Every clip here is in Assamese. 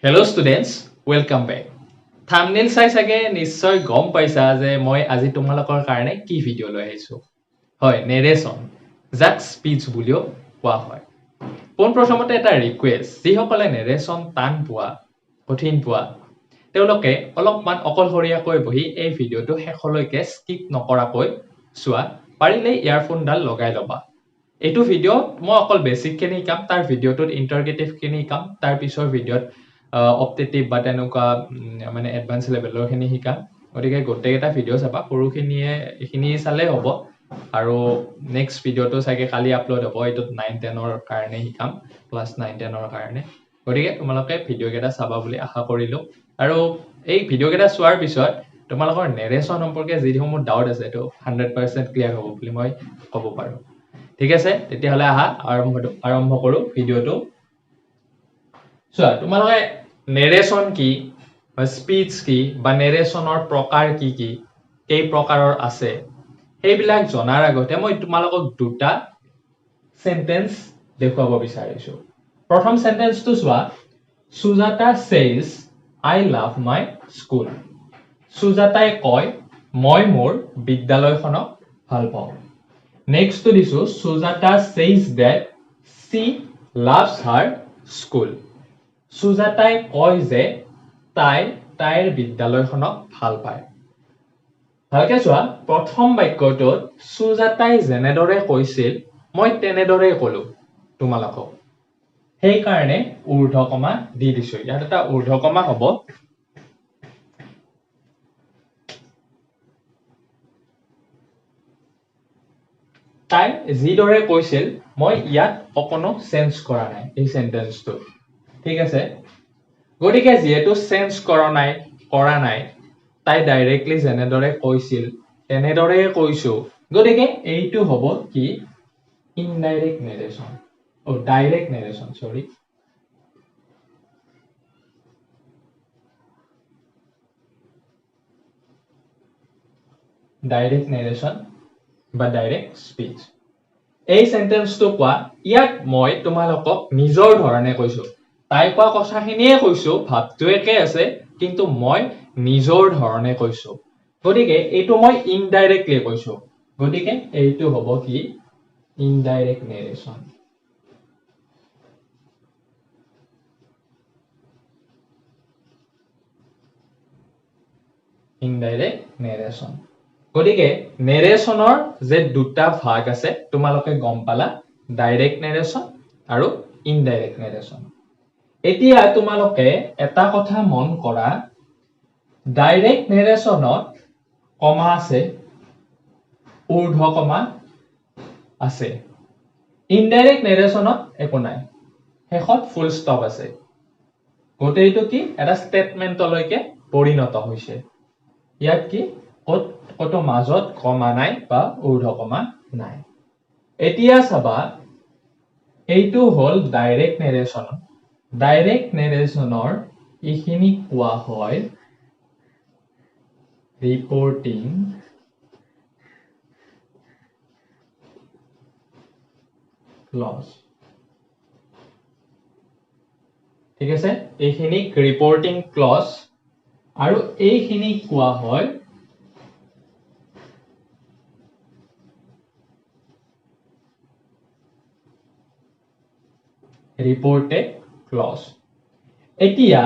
Hello students, welcome back. Thumbnail চাই চাগে নিশ্চয় গম পাইছা যে মই আজি তোমালোকৰ কাৰণে কি ভিডিও লৈ আহিছো। হয়, নেৰেচন, যাক স্পিচ বুলিও কোৱা হয়। পোনপ্ৰথমতে এটা ৰিকুৱেষ্ট, যিসকলে নেৰেচন টান পোৱা, কঠিন পোৱা, তেওঁলোকে অলপমান অকলশৰীয়াকৈ বহি এই ভিডিওটো শেষলৈকে স্কিপ নকৰাকৈ চোৱা, পাৰিলে ইয়াৰফোনডাল লগাই ল'বা। এইটো ভিডিঅ' মই অকল বেছিকখিনি শিকাম, তাৰ ভিডিঅ'টোত ইণ্টাৰগেটিভখিনি শিকাম, তাৰ পিছৰ ভিডিঅ'ত অপটেটিভ বা তেনেকুৱা মানে এডভান্স লেভেলৰ খিনি শিকাম। গতিকে গোটেইকেইটা ভিডিঅ' চাবা, সৰুখিনিয়ে এইখিনি চালেই হ'ব। আৰু নেক্সট ভিডিঅ'টো চাগে কালি আপলোড হ'ব, এইটোত 9-10ৰ কাৰণে শিকাম, ক্লাছ 9-10ৰ কাৰণে। গতিকে তোমালোকে ভিডিঅ' কেইটা চাবা বুলি আশা কৰিলোঁ। আৰু এই ভিডিঅ' কেইটা চোৱাৰ পিছত তোমালোকৰ নেৰেচন সম্পৰ্কে যিসমূহ ডাউট আছে, এইটো 100% ক্লিয়াৰ হ'ব বুলি মই ক'ব পাৰোঁ। ঠিক আছে, তেতিয়াহ'লে আহা আৰম্ভ কৰোঁ ভিডিঅ'টো। চোৱা, তোমালোকে নেৰেচন কি বা স্পিচ কি বা নেৰেচনৰ প্ৰকাৰ কি কি, কেই প্ৰকাৰৰ আছে, সেইবিলাক জনাৰ আগতে মই তোমালোকক দুটা সেন্টেন্স দেখুৱাব বিচাৰিছো। প্ৰথম সেন্টেন্সটো চোৱা, Sujata says I love my school. সুজাতাই কয় মই মোৰ বিদ্যালয়খনক ভাল পাওঁ। নেক্সটটো দিছো, Sujata says that she loves her school. সুজাতাই কয় যে তাইৰ বিদ্যালয়খনক ভাল পায়। ভালকে চোৱা, প্ৰথম বাক্যটোত সুজাতাই যেনেদৰে কৈছিল মই তেনেদৰে ক'লো তোমালোকক। সেইকাৰণে ঊৰ্ধ্বকমা দি দিছো। ইয়াত এটা ঊৰ্ধ্বকমা হ'ব। তাই যিদৰে কৈছিল মই ইয়াত অকণো চেঞ্জ কৰা নাই এই সেন্টেন্সটো। ঠিক আছে, গতিকে যিহেতু চেঞ্জ কৰা নাই, তাই ডাইৰেক্টলি যেনেদৰে কৈছিল তেনেদৰে কৈছো, গতিকে এইটো হ'ব কি ইনডাইৰেক্ট নেৰেচন, ডাইৰেক্ট নেৰেচন, সৰি। ডাইৰেক্ট নেৰেচন বা ডাইৰেক্ট স্পিচ। এই সেন্টেন্সটো কোৱা, ইয়াত মই তোমালোকক নিজৰ ধৰণে কৈছো। তাই কোৱা কথাখিনিয়ে কৈছো, ভাৱটো একে আছে, কিন্তু মই নিজৰ ধৰণে কৈছো। গতিকে এইটো মই ইনডাইৰেক্টলি কৈছো, গতিকে এইটো হ'ব কি ইনডাইৰেক্ট নেৰেচন। Indirect narration. গতিকে নেৰেচনৰ যে দুটা ভাগ আছে তোমালোকে গম পালা, ডাইৰেক্ট নেৰেচন আৰু ইনডাইৰেক্ট নেৰেচন। এতিয়া তোমালোকে এটা কথা মন কৰা, ডাইৰেক্ট নেৰেচনত কমা আছে, ঊৰ্ধ্বকমা আছে। ইনডাইৰেক্ট নেৰেচনত একো নাই, শেষত ফুল ষ্টপ আছে। গোটেইটো কি এটা ষ্টেটমেন্টলৈকে পৰিণত হৈছে। ইয়াত কি কতো মাজত কমা নাই বা ঊৰ্ধ্বকমা নাই। এতিয়া চাবা, এইটো হ'ল ডাইৰেক্ট নেৰেচন। ডাইৰেক্ট নেৰেচনৰ এইখিনি কোৱা হয় ৰিপৰ্টিং ক্লজ। ঠিক আছে, এইখিনিক ৰিপৰ্টিং ক্লজ আৰু এইখিনি কোৱা হয় ৰিপৰ্টেড ক্লজ। এতিয়া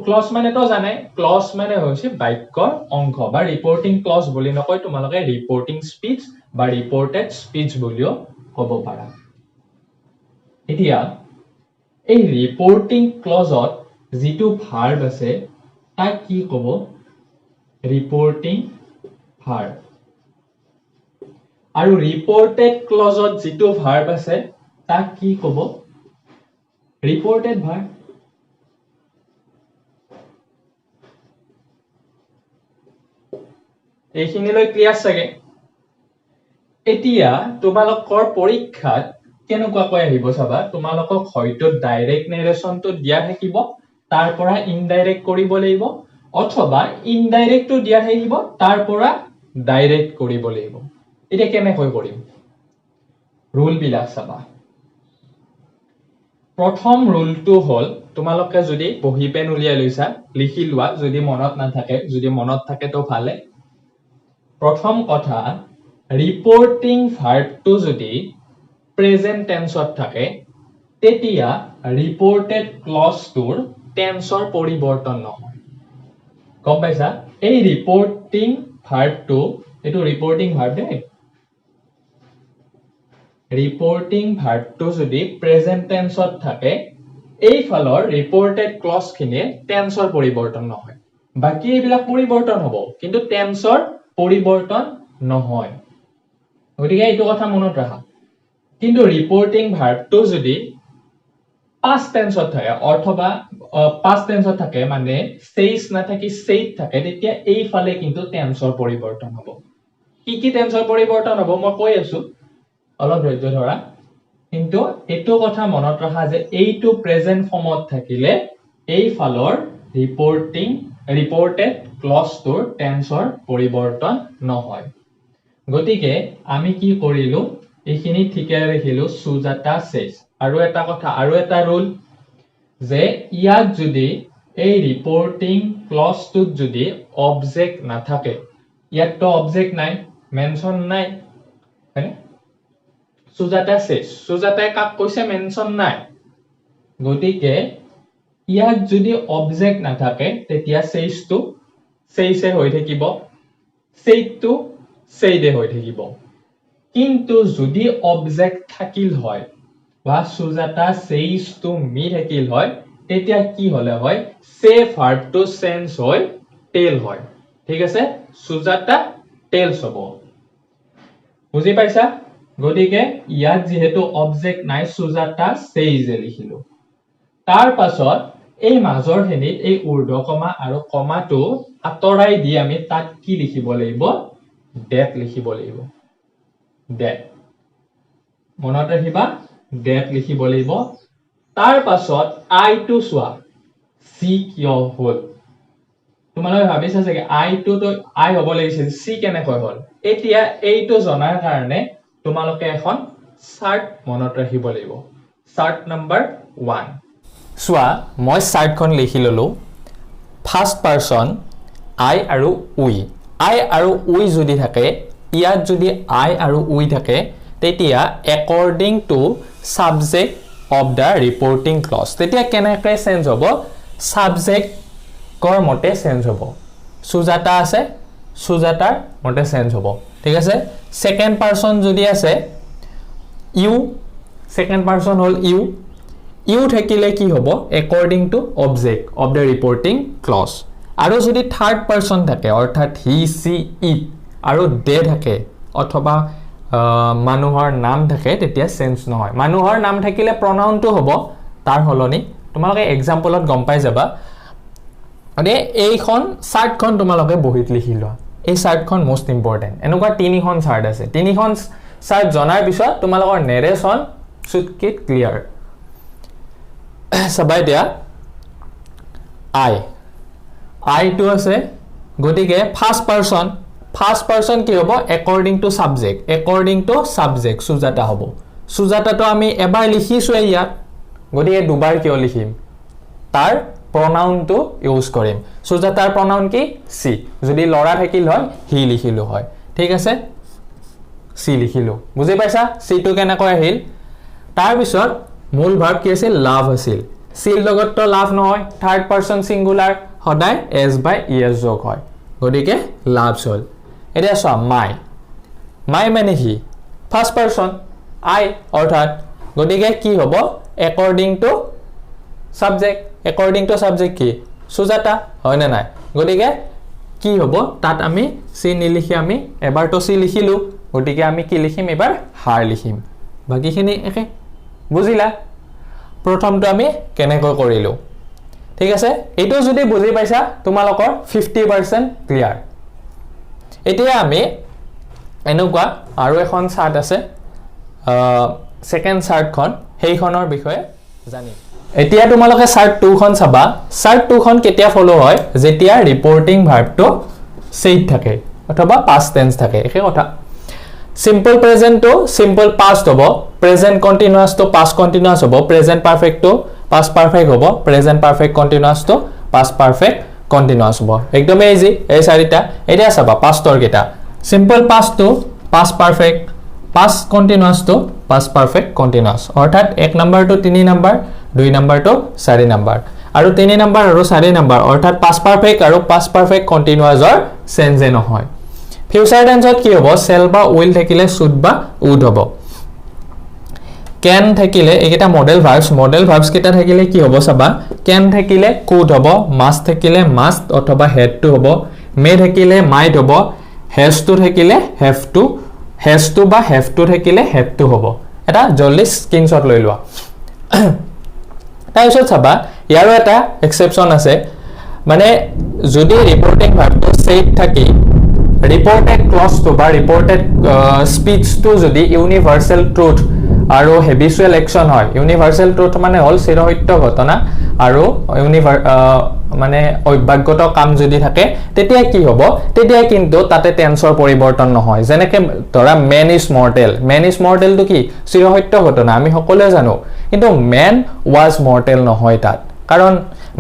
ক্লজ মানে তো জানে, ক্লজ মানে হৈছে বাক্যৰ অংশ, বা ৰিপৰ্টিং ক্লজ বুলি নকয়, তোমালোকে ৰিপৰ্টিং স্পিচ বা ৰিপৰ্টেড স্পিচ বুলিও ক'ব পাৰা। এতিয়া এই ৰিপৰ্টিং ক্লজত যিটো ভাৰ্ব আছে তাক কি ক'ব, ৰিপৰ্টিং ভাৰ্ব। আৰু ৰিপৰ্টেড ক্লজত যিটো ভাৰ্ব আছে তাক কি ক'ব, ৰিপৰ্টেড ভাৰ্ব। এইখিনিলৈ ক্লিয়াৰ চাগে? এতিয়া তোমালোকৰ পৰীক্ষাত কেনেকুৱাকৈ আহিব চাবা, তোমালোকক হয়তো ডাইৰেক্ট নেৰেচনটো দিয়া থাকিব, তাৰ পৰা ইনডাইৰেক্ট কৰিব লাগিব, অথবা ইনডাইৰেক্টটো দিয়া থাকিব, তাৰ পৰা ডাইৰেক্ট কৰিব লাগিব। এতিয়া কেনেকৈ কৰিম, ৰুল বিলাক চাবা। প্ৰথম ৰুলটো হ'ল তোমালোকে যদি বহি পেন উলিয়াই লৈছা লিখি লোৱা যদি মনত নাথাকে যদি মনত থাকে তো ভালে প্ৰথম কথা ৰিপৰ্টিং ভাৰ্বটো যদি প্ৰেজেন্ট টেন্সত থাকে তেতিয়া ৰিপৰ্টেড ক্লজটোৰ টেন্সৰ পৰিৱৰ্তন নহয় গম পাইছা এই ৰিপৰ্টিং ভাৰ্বটো এটো ৰিপৰ্টিং ভাৰ্ব দেই ৰিপৰ্টিং ভাৰ্বটো যদি প্ৰেজেন্ট টেন্সত থাকে এই ফালৰ ৰিপৰ্টেড ক্লজ খিনিয়ে টেন্সৰ পৰিৱৰ্তন নহয় বাকি এইবিলাক পৰিৱৰ্তন হ'ব কিন্তু টেন্সৰ পৰিৱৰ্তন নহয় গতিকে এইটো কথা মনত ৰাখা কিন্তু ৰিপৰ্টিং ভাৰ্বটো যদি past টেন্সত থাকে অথবা past টেন্সত থাকে মানে says না থাকি said থাকে তেতিয়া এই ফালে কিন্তু টেন্সৰ পৰিৱৰ্তন হ'ব কি টেন্সৰ পৰিৱৰ্তন হ'ব মই কৈ আছো অলপ ধৈৰ্য ধৰা কিন্তু এটো কথা মনত ৰাখা যে এইটো প্ৰেজেন্ট ফৰ্মত থাকিলে এই ফালৰ ৰিপৰ্টেড ক্লজটোৰ টেন্সৰ পৰিৱৰ্তন নহয় গতিকে আমি কি কৰিলো এইখিনি ঠিকে ৰাখিলো সুজাতা says আৰু এটা কথা আৰু এটা ৰুল যে ইয়াত যদি এই ৰিপৰ্টিং ক্লজটোত যদি অবজেক্ট নাথাকে ইয়াতটো অবজেক্ট নাই মেনশন নাই হয়নে সুজাতা says সুজাতাই কাক কৈছে মেনশন নাই গতিকে ইয়াত যদি অবজেক্ট নাথাকে তেতিয়া says টো says হৈ থাকিব said টো said হৈ থাকিব কিন্তু যদি অবজেক্ট থাকিল হয় বা সুজাতা says টো মি থাকিল হয় তেতিয়া কি হলে হয় say verb টো চেঞ্জ হৈ tell হয় ঠিক আছে সুজাতা tells হ'ব বুজি পাইছা গতিকে ইয়াত যেহেতু অবজেক্ট নাই সুজাতা says এ লিখিলো তাৰ পাছত এই মাজৰ খিনিত এই ঊৰ্ধ্ব কমা আৰু কমাটো আতৰাই দি আমি তাত কি লিখিব লাগিব that লিখিব লাগিব that মনত ৰাখিবা that লিখিব লাগিব তাৰ পাছত I টো চোৱা C কিয় হ'ল তোমালোকে ভাবিছা যে I টো I হ'ব লাগিছিল C কেনেকৈ হ'ল এতিয়া এইটো জনাৰ কাৰণে তোমালোকে এখন চাৰ্ট মনত ৰাখিব লাগিব চাৰ্ট নম্বৰ 1 চোৱা মই চাৰ্টখন লিখি ললো ফাৰ্স্ট পাৰসন I আৰু we যদি থাকে ইয়াত যদি I আৰু we থাকে তেতিয়া according to subject of the reporting clause তেতিয়া কেনেকৈ চেঞ্জ হ'ব subject কৰ মতে চেঞ্জ হ'ব সুজাতা আছে সুজাতাৰ মতে চেঞ্জ হ'ব ঠিক আছে সেকেন্ড পারসন যদি আছে you second person hall you থাকিলে কি হ'ব according to object of the reporting clause আৰু যদি থাৰ্ড পাৰসন থাকে অৰ্থাৎ he she it আৰু they থাকে অথবা মানুহৰ নাম থাকে তেতিয়া চেঞ্জ নহয় মানুহৰ নাম থাকিলে pronounটো হ'ব তাৰ হলনি তোমালোকে এক্সাম্পলত গম পাই যাবা আৰে এইখন চাৰ্টখন তোমালোকে বহিত লিখি লোৱা এই চাৰ্টখন মোস্ট ইম্পৰ্টেন্ট এনেকুৱা তিনিখন চাৰ্ট আছে তিনিখন চাৰ্ট জনাৰ পিছত তোমালোকৰ নেৰেশন শুড গেট ক্লিয়াৰ সবাই দিয়া I টো আছে গতিকে ফার্স্ট পারসন কি হ'ব according to subject সুজাতা হ'ব সুজাতাটো আমি এবাৰ লিখিছো ইয়াত গতিকে দুবাৰ কিয় লিখিম তাৰ pronounটো ইউজ কৰিম সুজাতাৰ pronoun কি she যদি লৰা থাকিল হয় he লিখিলো হয় ঠিক আছে she লিখিলো বুজি পাইছা she টো কেনেকৈ আহিল তাৰ পিছত মূল ভাৰ্ব কি আছিল লাভ আছিল she লগত তো লাভ নহয় থাৰ্ড পাৰসন সিঙ্গুলাৰ সদায় s by es যোগ হয় গতিকে লাভস হল এটা সব my মানে কি ফার্স্ট পারসন I অর্থাৎ গতিকে কি হ'ব according to subject কি সুজাতা হয় না নাই গতিকে কি হ'ব তাত আমি সি নিলিখি আমি এবাৰ তো সি লিখিলো গতিকে আমি কি লিখিম এবাৰ হাৰ লিখিম বাকিখিনি একে বুজিলা প্ৰথমটো আমি কেনেকৈ কৰিলো ঠিক আছে এইটো যদি বুজি পাইছা তোমালোকৰ 50% ক্লিয়াৰ এতিয়া আমি এনেকুৱা আৰু এখন চাৰ্ট আছে সেকেন্ড চাৰ্টখন হেইখনৰ বিষয়ে জানিম এতিয়া তোমালোকে চাৰ্ট 2 খন চাবা চাৰ্ট 2 খন কেতিয়া ফলো হয় যেতিয়া ৰিপৰ্টিং ভাৰ্বটো said থাকে অথবা past tense থাকে একে কথা Simple present to simple past hobo, present continuous to past continuous hobo, present perfect to past perfect hobo, present perfect continuous to past perfect continuous hobo. Ekdom easy ei sarita etia saba past or geta simple past to past perfect, past continuous to past perfect continuous. অর্থাৎ 1 number to 3 number, 2 number to 4 number আৰু 3 নাম্বাৰ আৰু 4 নাম্বাৰ অৰ্থাৎ past perfect আৰু past perfect continuous or change নহয়। ফিউচাৰ টেন্সত কি হ'ব shall বা will থাকিলে should বা would হ'ব। can থাকিলে এইকেইটা মডেল ভাৰ্বছ কেইটা থাকিলে কি হ'ব চাবা can থাকিলে could হ'ব, must থাকিলে must অথবা had to হ'ব, may থাকিলে might হ'ব, has to থাকিলে have to বা have to থাকিলে have to হ'ব। এটা জলদি স্ক্ৰিনশ্বট লৈ লোৱা। তাৰপিছত চাবা ইয়াৰো এটা এক্সেপচন আছে মানে যদি ৰিপৰ্টিং ভাৰ্বটো said থাকি reported clause to বা reported speech to যদি universal truth আৰু habitual action হয় universal truth মানে হল চিৰসত্য ঘটনা আৰু মানে অভ্যাগত কাম যদি থাকে তেতিয়া কি হ'ব তেতিয়া কিন্তু তাতে টেন্সৰ পৰিৱৰ্তন নহয় যেনেকৈ ধৰা man is mortal তো কি চিৰসত্য ঘটনা আমি সকলোৱে জানো কিন্তু man was mortal নহয় তাত কাৰণ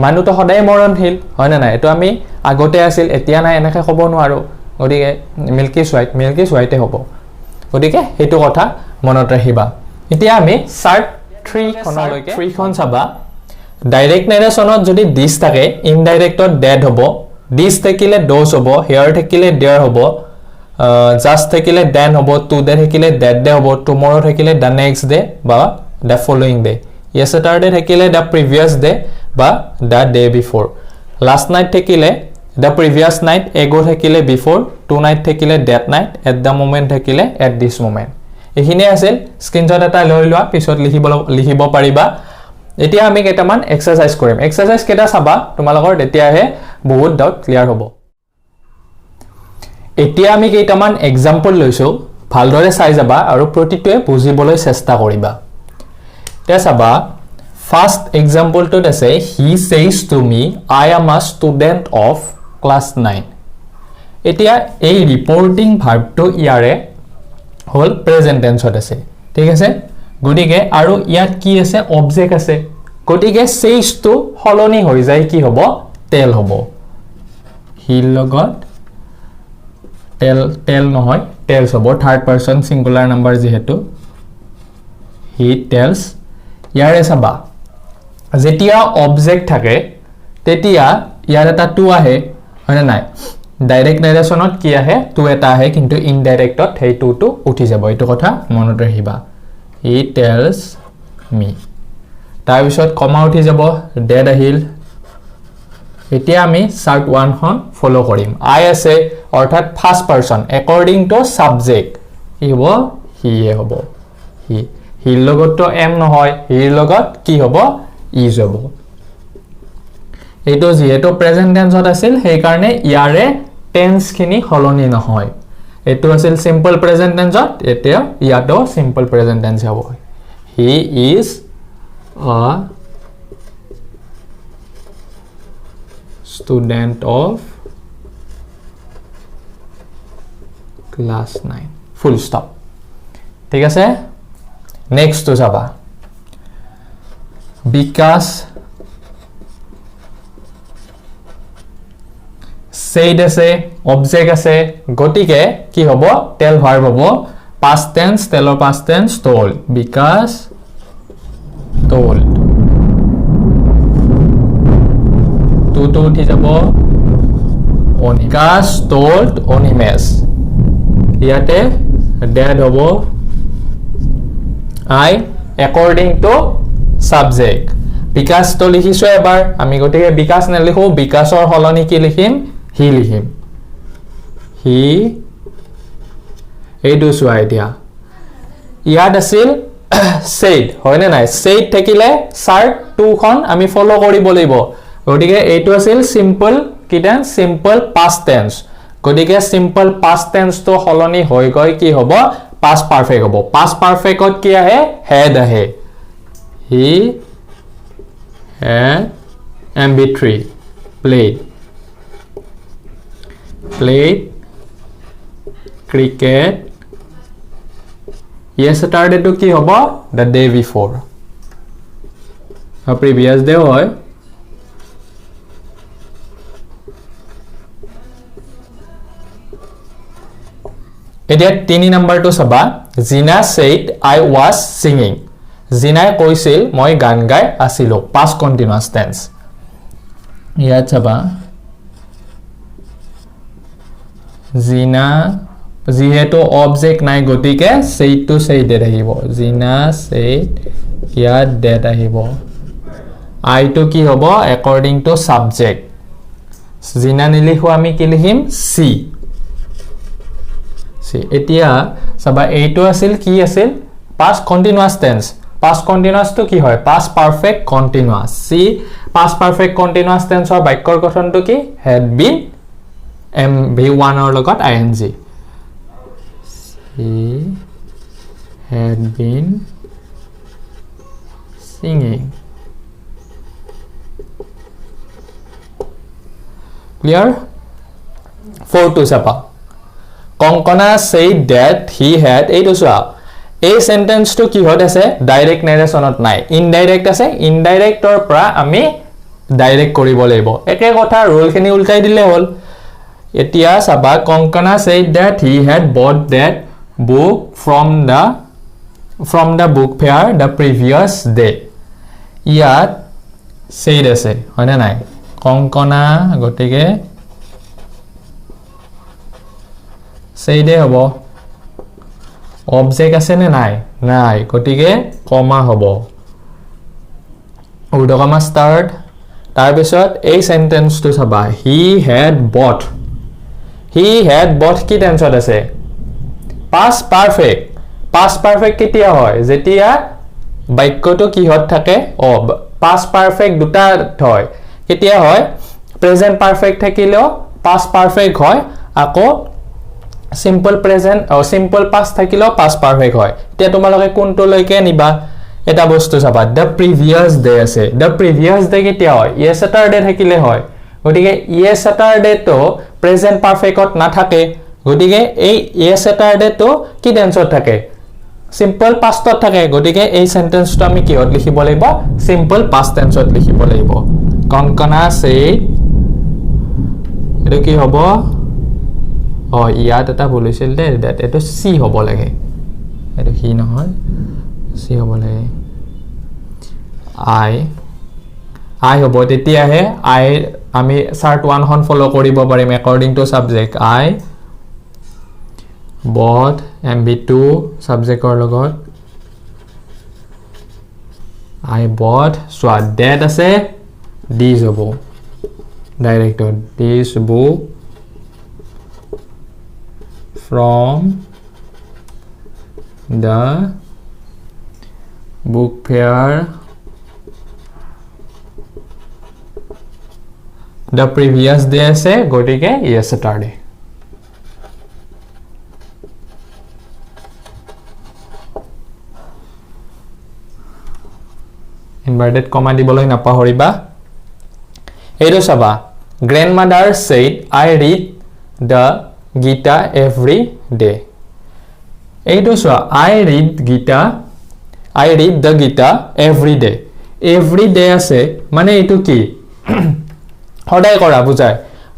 মানুহটো সদায় মৰণশীল হয় না নাই এটো আমি আগতে আছিল এতিয়া নাই এনেকৈ ক'ব নোৱাৰো গতিকে মিল্কি সোৱাইটে হ'ব গতিকে হেতু কথা মনত ৰাখিবা এতিয়া আমি চাৰ্ট 3 খনলৈকে 3 খন চাবা ডাইৰেক্ট নেৰেচনত যদি দিস থাকে ইনডাইৰেক্টত ডেড হ'ব দিস থাকিলে ডোজ হ'ব হেয়াৰ থাকিলে দেয়াৰ হ'ব জাস্ট থাকিলে দেন হ'ব টু ডে থাকিলে ডেড ডে হ'ব টুমৰো থাকিলে দ্য নেক্সট ডে বা দ্য ফলোইং ডে yesterday থাকিলে দ্য প্ৰিভিয়াছ ডে বা the day before last night থাকিলে the previous night ago থাকিলে before tonight থাকিলে that night at the moment থাকিলে at this moment এখিনি আছিল স্ক্ৰিনশ্বট এটা লৈ লোৱা পিছত লিখিব পাৰিবা এতিয়া আমি কেইটামান এক্সাৰসাইজ কৰিম এক্সাৰসাইজ কেটা চাবা তোমালোকৰ তেতিয়াহে বহুত ডাউট ক্লিয়াৰ হ'ব এতিয়া আমি কেইটামান এক্সাম্পল লৈছো ভালদৰে চাই যাবা আৰু প্ৰতিটোৱে বুজিবলৈ চেষ্টা কৰিবা তে চাবা ফাৰ্স্ট এক্সাম্পলটোত আছে he says to me I am a student of class 9 এতিয়া এই ৰিপৰ্টিং ভাৰ্বটো ইয়াৰে হল প্ৰেজেন্ট টেন্সত আছে ঠিক আছে গটিকে আৰু ইয়াত কি আছে অবজেক্ট আছে গটিকে says to হলনি হৈ যায় কি হ'ব টেল হ'ব হি লগত টেল নহয় টেলস হ'ব থাৰ্ড পাৰসন সিঙ্গুলাৰ নাম্বাৰ যেহেতু হি টেলস ইয়াৰে চাবা যেতিয়া অবজেক্ট থাকে তেতিয়া ইয়াৰ এটা টু আহে হয় নাই ডাইৰেক্ট নাৰেচনত কি আহে টু এটা আহে কিন্তু ইনডাইৰেক্টত হেই টু উঠি যাব এইটো কথা মনত ৰাখিবা হি টেলস মি তাৰ পিছত কমা উঠি যাব ডেড আহিল এতিয়া আমি চাৰ্ট 1 খন ফলো কৰিম আই আছে অৰ্থাৎ first person according to subject কি হ'ব হিয়ে হ'ব হিৰ লগত এম নহয় হিৰ লগত কি হ'ব ইজ হ'ব এইটো যেহেতু প্ৰেজেন্ট টেন্সত আছিল সেই কাৰণে ইয়াৰে টেন্স খিনি হলনি নহয় এইটো আছিল সিম্পল প্ৰেজেন্ট টেন্সত এতিয়া ইয়াতো সিম্পল প্ৰেজেন্ট টেন্স হ'ব he is a student of class 9 full stop ঠিক আছে নেক্সট তো চাবা বিকাশ said আছে অবজেক্ট আছে গটিকে কি হ'ব টেল ভার্ব হ'ব past tense টেলৰ past tense told Bikash told to উঠি যাব অনিকাশ told অনিমেশ ইয়াতে dead হ'ব I according to subject বিকাশ তো লিখিছো এবাৰ আমি গটিকে বিকাশ নেলিখো বিকাশৰ হলনি কি লিখিম হি লিখিম হি এইটো চোৱা এতিয়া ইয়াত আছিল said হয় নে নাই said থাকিলে চাৰ্ট 2 খন আমি ফলো কৰিব লাগিব গটিকে এইটো আছিল সিম্পল কিটান সিম্পল past tense গটিকে সিম্পল past tense তো হলনি হৈ গৈ কি হ'ব past perfect হ'ব past perfect ত কি আহে had আহে he had mb3 played cricket yesterday to ki hobo the day before previous day hoy এতিয়া 3 নম্বৰ টো সবা জিনা said I was singing Jinai কৈছিল মই গান গাই আছিলো past continuous tense ইয়াত সবা জিনা যেহেতু অবজেক্ট নাই গতিকে said to said এ আহিব জিনা said ইয়াত that আহিব I to কি হ'ব according to subject জিনা নিলিখো আমি কি লিখিম C এতিয়া সবা এইটো আছিল কি আছিল past continuous tense to কি হয় past perfect continuous see past perfect continuous tense or বাক্যৰ গঠনটো কি had been mv1 or লগত ing he had been singing clear 4 to sapa Konkona said that he had এইটো সোয়া এই সেন্টেন্স টু কি হত আছে ডাইরেক্ট নেৰেচনত নাই ইনডাইৰেক্ট আছে ইনডাইৰেক্টৰ পৰা আমি ডাইৰেক্ট কৰিব লাগিব একে কথা ৰোল খিনি উল্টাই দিলে হল এতিয়া সাবা Konkona said that he had bought that book from the book fair the previous day ইয়াত said আছে হয়নে নাই Konkona গটিকে said হবো অবজেক্ট আছে নে নাই নাই গটিকে কমা হবো উৰ্ধকমা স্টাৰ্ট তাৰ পিছত এই সেন্টেন্সটো চাবা he had bought কি টেন্সত আছে past perfect কেতিয়া হয় যেতিয়া বাক্যটো কিহত থাকে ও past perfect দুটা হয় কেতিয়া হয় present perfect থাকিলেও past perfect হয় আকৌ simple present or simple past থাকিলেও past perfect হয় এতিয়া তোমালোকে কোনটো লৈকে নিবা এটা বস্তু চাবা the previous day আছে the previous day কেতিয়া হয় yesterday থাকিলে হয় গটিকে yesterday তো present perfect ত না থাকে গটিকে এই yesterday তো কি টেন্সত থাকে simple past ত থাকে গটিকে এই সেন্টেন্সটো আমি কিহত লিখিব লাগিব simple past tense ত লিখিব লাগিব Konkona said এটো কি হ'ব ইয়াত এটা ভুল হৈছিল দে দ্যাট এটো সি হ'ব লাগে এটো হি নহয় সি হ'ব লাগে আই হ'ব তেতিয়াহে আই আমি চাৰ্ট 1 খন ফলো কৰিব পাৰিম according to subject I bought mv2 subjectৰ লগত I bought so that আছে this হ'ব director this book from the book fair the previous day আছে গটিকে yesterday inverted comma দিবলৈ নাপাহৰিবা এইটো চাবা grandmother said I read the Gita every day এইটো সোয়া I read the Gita every day আছে মানে এইটো কি সদায় কৰা বুজায়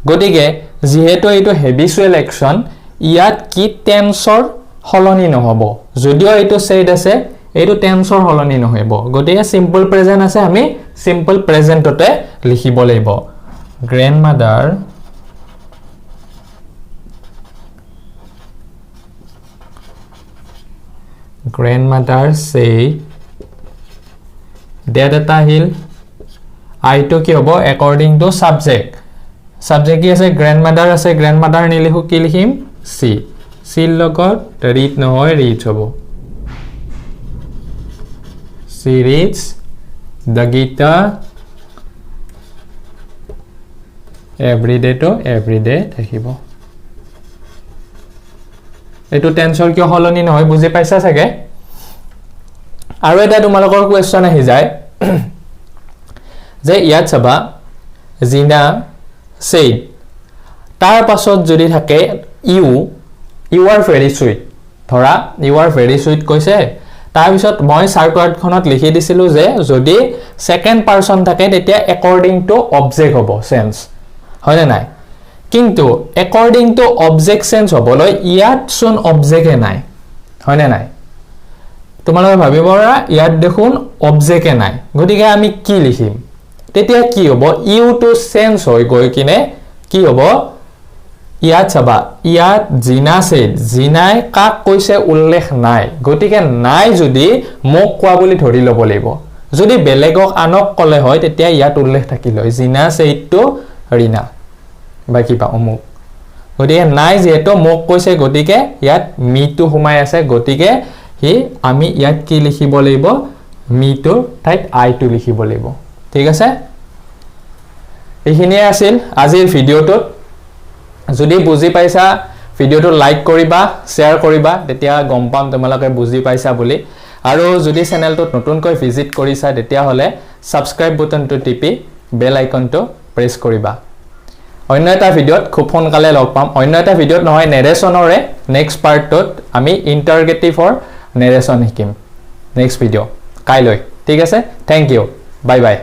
গটিকে যেহেতু এইটো হেবিচুৱেল অ্যাকশন ইয়াত কি টেন্সৰ হলনি নহব যদিও এইটো said আছে এইটো টেন্সৰ হলনি নহব গটিকে সিম্পল প্ৰেজেন্ট আছে আমি সিম্পল প্ৰেজেন্টতে লিখিব লাগিব grandmother said that eta hil I to ki hobo according to subject ki ase grandmother nilikhu ki likhim c logot read nohoy reads hobo she reads the Gita every day to every day থাকিব এটো টেন্সৰ কিয় হলনি নহয় বুজি পাইছা সাগে আৰু এটা তোমালোকৰ কোৱেশ্চন আহি যায় যে ইয়াত চাবা জিনা said তাৰ পাছত যদি থাকে you are very sweet ধৰা ইউ আৰ ভেৰি সুইট কৈছে তাৰপিছত মই চাৰ্ট ৱাৰ্ডখনত লিখি দিছিলো যে যদি সেকেন্ড পাৰসন থাকে তেতিয়া একৰ্ডিং টু অবজেক্ট হ'ব সেন্স হয়নে নাই কিন্তু একৰ্ডিং টু অবজেক্ট সেন্স হ'বলৈ ইয়াত চোন অবজেক্টে নাই হয়নে নাই তোমালোকে ভাবিব পাৰা ইয়াত দেখোন অবজেক্টে নাই গতিকে আমি কি লিখিম তেতিয়া কি হ'ব ইউ টু সেন্স হৈ গৈ কিনে কি হ'ব ইয়াত চাবা ইয়াত জিনা সেড জিনাই কাক কৈছে উল্লেখ নাই গতিকে নাই যদি মোক কোৱা বুলি ধৰি ল'ব লাগিব যদি বেলেগক আনক কলে হয় তেতিয়া ইয়াত উল্লেখ থাকিল হয় জিনা সেড টু ৰীনা বা কিবা অমুক গতিকে নাই যেহেতু মোক কৈছে গতিকে ইয়াত মি টু সোমাই আছে গতিকে হি আমি ইয়াত কি লিখিব লাগিব মি টু ঠাইত আই টু লিখিব লাগিব ঠিক আছে এইখিনিয়ে আছিল আজিৰ ভিডিঅ'টোত যদি বুজি পাইছা ভিডিঅ'টো লাইক কৰিবা শেয়াৰ কৰিবা তেতিয়া গম পাম তোমালোকে বুজি পাইছা বুলি আৰু যদি চেনেলটোত নতুনকৈ ভিজিট কৰিছা তেতিয়া হলে সাবস্ক্ৰাইব বাটনটো টিপি বেল আইকনটো প্ৰেছ কৰিবা অন্য এটা ভিডিঅ'ত খুব সোনকালে লগ পাম অন্য এটা ভিডিঅ'ত নহয় নেৰেচনৰে নেক্সট পাৰ্টত আমি ইন্টাৰগেটিভৰ নেৰেচন শিকিম নেক্সট ভিডিঅ' কাইলৈ ঠিক আছে থ্যাংক ইউ বাই বাই